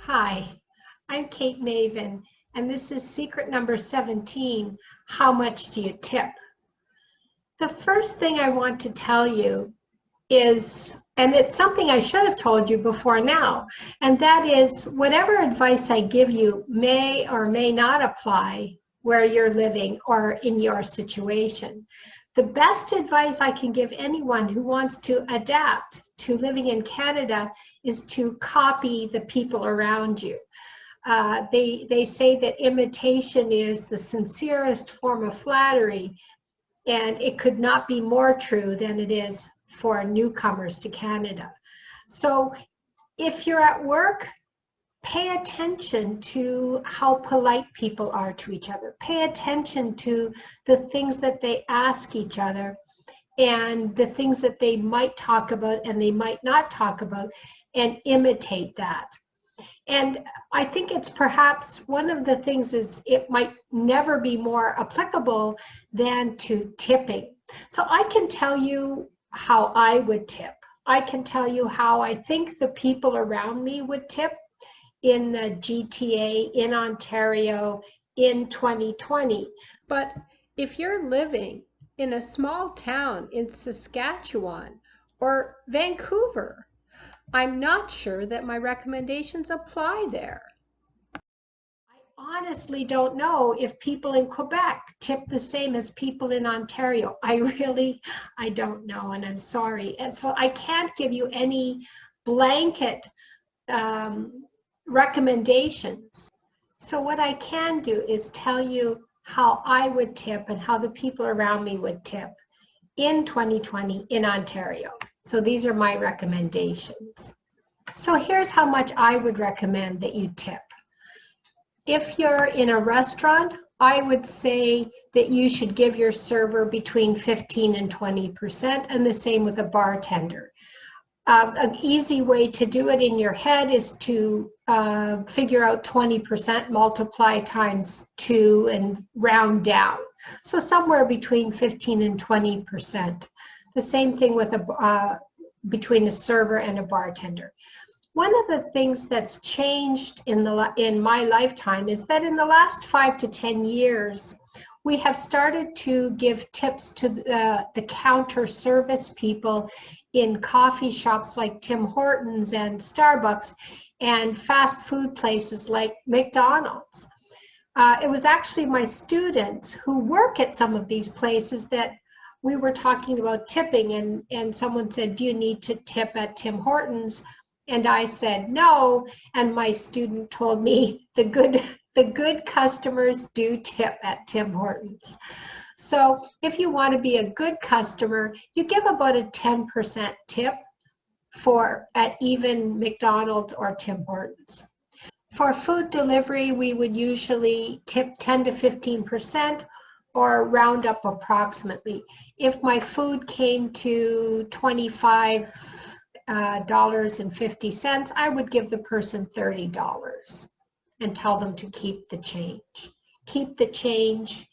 Hi, I'm Kate Maven, and this is secret number 17, how much do you tip? The first thing I want to tell you is, and it's something I should have told you before now, and that is whatever advice I give you may or may not apply where you're living or in your situation. The best advice I can give anyone who wants to adapt to living in Canada is to copy the people around you. They say that imitation is the sincerest form of flattery, and it could not be more true than it is for newcomers to Canada. So if you're at work, pay attention to how polite people are to each other. Pay attention to the things that they ask each other and the things that they might talk about and they might not talk about, and imitate that. And I think it's perhaps one of the things is it might never be more applicable than to tipping. So I can tell you how I would tip. I can tell you how I think the people around me would tip in the GTA, in Ontario, in 2020. But if you're living in a small town in Saskatchewan or Vancouver, I'm not sure that my recommendations apply there. I honestly don't know if people in Quebec tip the same as people in Ontario. I don't know, and I'm sorry. And so I can't give you any blanket recommendations. So what I can do is tell you how I would tip and how the people around me would tip in 2020 in Ontario. So these are my recommendations. So here's how much I would recommend that you tip. If you're in a restaurant, I would say that you should give your server between 15 and 20%, and the same with a bartender. An easy way to do it in your head is to figure out 20%, multiply times 2, and round down. So somewhere between 15 and 20%. The same thing with between a server and a bartender. One of the things that's changed in my lifetime is that in the last 5 to 10 years, we have started to give tips to the counter service people in coffee shops like Tim Hortons and Starbucks and fast food places like McDonald's. It was actually my students who work at some of these places that we were talking about tipping, and someone said, "Do you need to tip at Tim Hortons?" And I said no, and my student told me the good customers do tip at Tim Hortons. So if you want to be a good customer, you give about a 10% tip at even McDonald's or Tim Hortons. For food delivery, we would usually tip 10 to 15% or round up approximately. If my food came to $25.50, I would give the person $30 and tell them to keep the change. Keep the change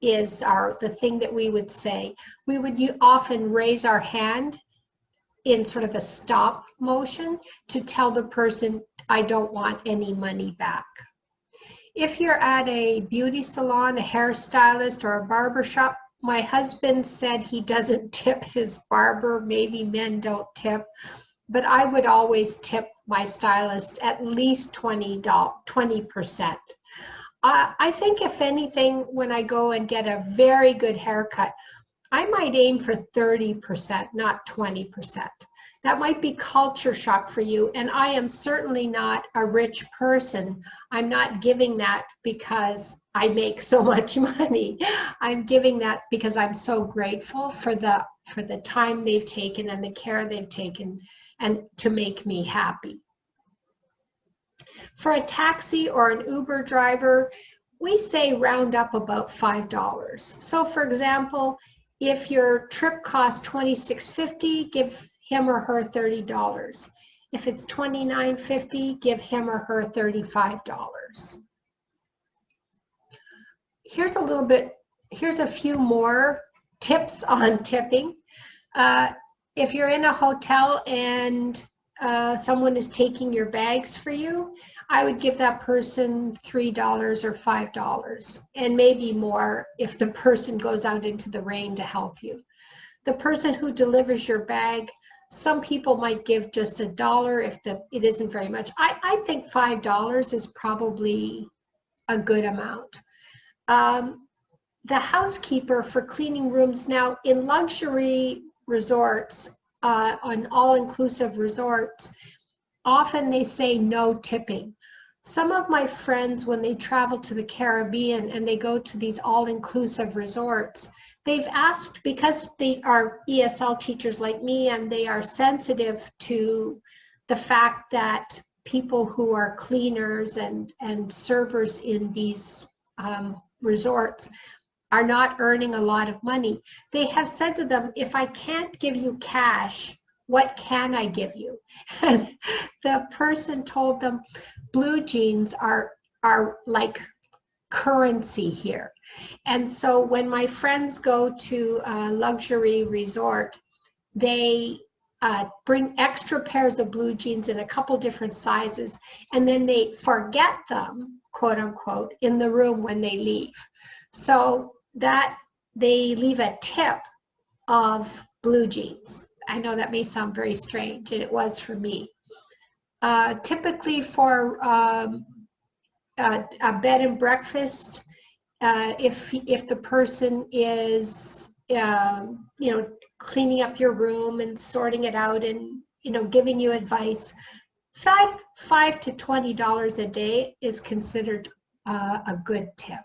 is the thing that we would say. We would often raise our hand in sort of a stop motion to tell the person, I don't want any money back. If you're at a beauty salon, a hairstylist, or a barber shop, my husband said he doesn't tip his barber. Maybe men don't tip, but I would always tip my stylist at least 20%. I think if anything, when I go and get a very good haircut, I might aim for 30%, not 20%. That might be culture shock for you, and I am certainly not a rich person. I'm not giving that because I make so much money. I'm giving that because I'm so grateful for the time they've taken and the care they've taken and to make me happy. For a taxi or an Uber driver, we say round up about $5. So for example, if your trip costs $26.50, give him or her $30. If it's $29.50, give him or her $35. Here's a few more tips on tipping. If you're in a hotel and someone is taking your bags for you, I would give that person $3 or $5, and maybe more if the person goes out into the rain to help you. The person who delivers your bag, some people might give just $1 if it isn't very much. I think $5 is probably a good amount. The housekeeper for cleaning rooms now in luxury resorts, on all-inclusive resorts, often they say no tipping. Some of my friends, when they travel to the Caribbean and they go to these all-inclusive resorts, they've asked, because they are ESL teachers like me and they are sensitive to the fact that people who are cleaners and servers in these resorts are not earning a lot of money. They have said to them, if I can't give you cash, what can I give you? And the person told them, blue jeans are like currency here. And so when my friends go to a luxury resort, they bring extra pairs of blue jeans in a couple different sizes, and then they forget them, quote unquote, in the room when they leave. So that they leave a tip of blue jeans. I know that may sound very strange, and it was for me. Typically for a bed and breakfast, if the person is cleaning up your room and sorting it out and giving you advice, $5 to $20 a day is considered a good tip.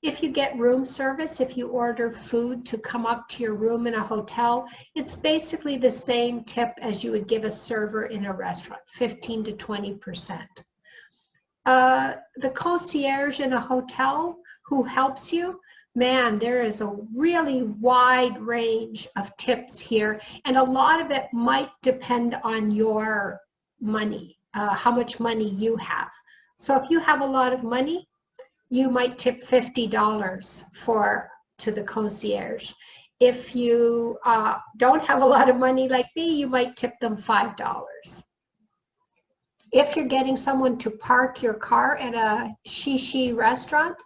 If you get room service, if you order food to come up to your room in a hotel, it's basically the same tip as you would give a server in a restaurant, 15 to 20%. The concierge in a hotel who helps you, man, there is a really wide range of tips here, and a lot of it might depend on your money, how much money you have. So if you have a lot of money, you might tip $50 to the concierge. If you don't have a lot of money like me, you might tip them $5. If you're getting someone to park your car at a shishi restaurant,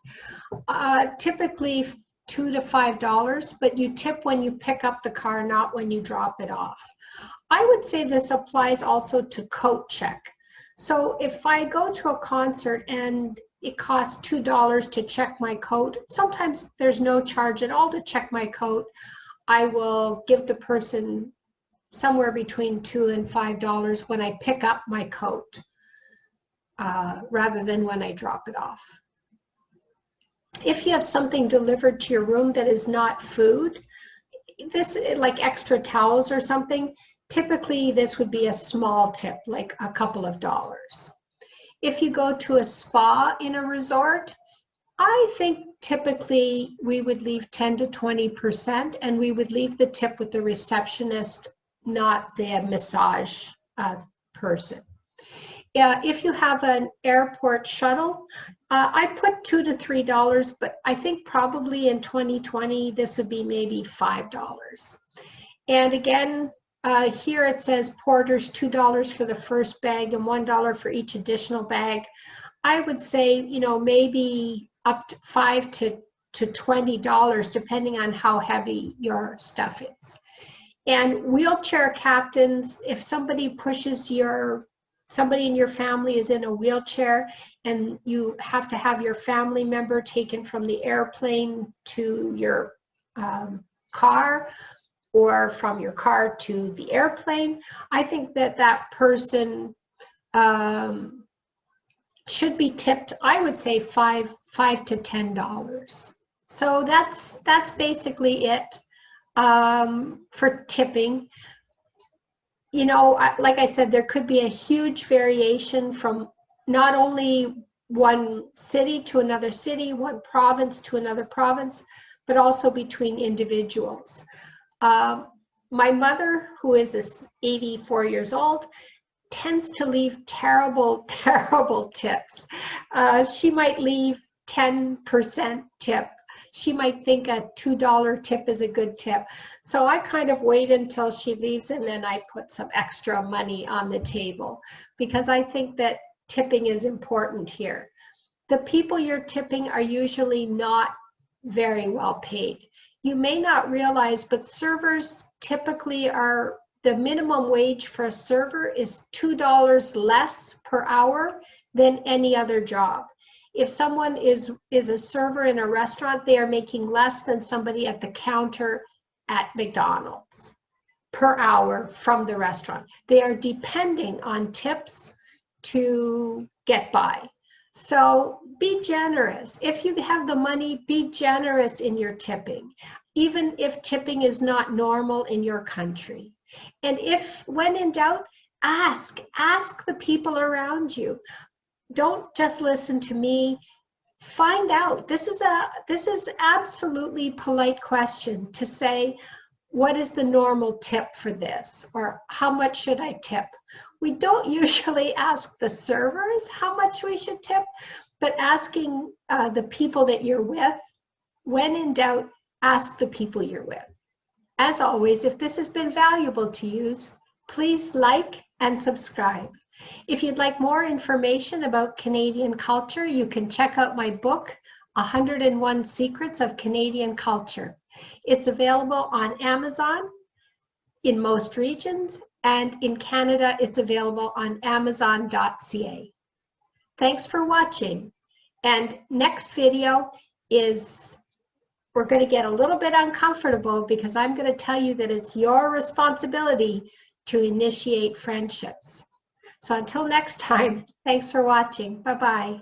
typically $2 to $5, but you tip when you pick up the car, not when you drop it off. I would say this applies also to coat check. So if I go to a concert and it costs $2 to check my coat, sometimes there's no charge at all to check my coat. I will give the person somewhere between $2 and $5 when I pick up my coat, rather than when I drop it off. If you have something delivered to your room that is not food, this like extra towels or something, typically this would be a small tip, like a couple of dollars. If you go to a spa in a resort, I think typically we would leave 10 to 20%, and we would leave the tip with the receptionist, not the massage person. If you have an airport shuttle, I put $2 to $3, but I think probably in 2020, this would be maybe $5. And again, here it says porters $2 for the first bag and $1 for each additional bag. I would say, maybe up to $5 to $20, depending on how heavy your stuff is. And wheelchair captains, if somebody somebody in your family is in a wheelchair and you have to have your family member taken from the airplane to your car, or from your car to the airplane, I think that person should be tipped, I would say $5 to $10. So that's basically it for tipping. Like I said, there could be a huge variation from not only one city to another city, one province to another province, but also between individuals. My mother, who is 84 years old, tends to leave terrible, terrible tips. She might leave 10% tip she might think a $2 tip is a good tip. So I kind of wait until she leaves and then I put some extra money on the table because I think that tipping is important here. The people you're tipping are usually not very well paid. You may not realize, but servers typically are, the minimum wage for a server is $2 less per hour than any other job. If someone is a server in a restaurant, they are making less than somebody at the counter at McDonald's per hour from the restaurant. They are depending on tips to get by. So be generous. If you have the money, be generous in your tipping, even if tipping is not normal in your country. And if, when in doubt, ask the people around you. Don't just listen to me. Find out. This is absolutely polite question to say, what is the normal tip for this? Or how much should I tip? We don't usually ask the servers how much we should tip, but asking the people that you're with, when in doubt, ask the people you're with. As always, if this has been valuable to you, please like and subscribe. If you'd like more information about Canadian culture, you can check out my book, 101 Secrets of Canadian Culture. It's available on Amazon in most regions, and in Canada, it's available on amazon.ca. Thanks for watching. And next video is, we're going to get a little bit uncomfortable because I'm going to tell you that it's your responsibility to initiate friendships. So until next time, thanks for watching. Bye-bye.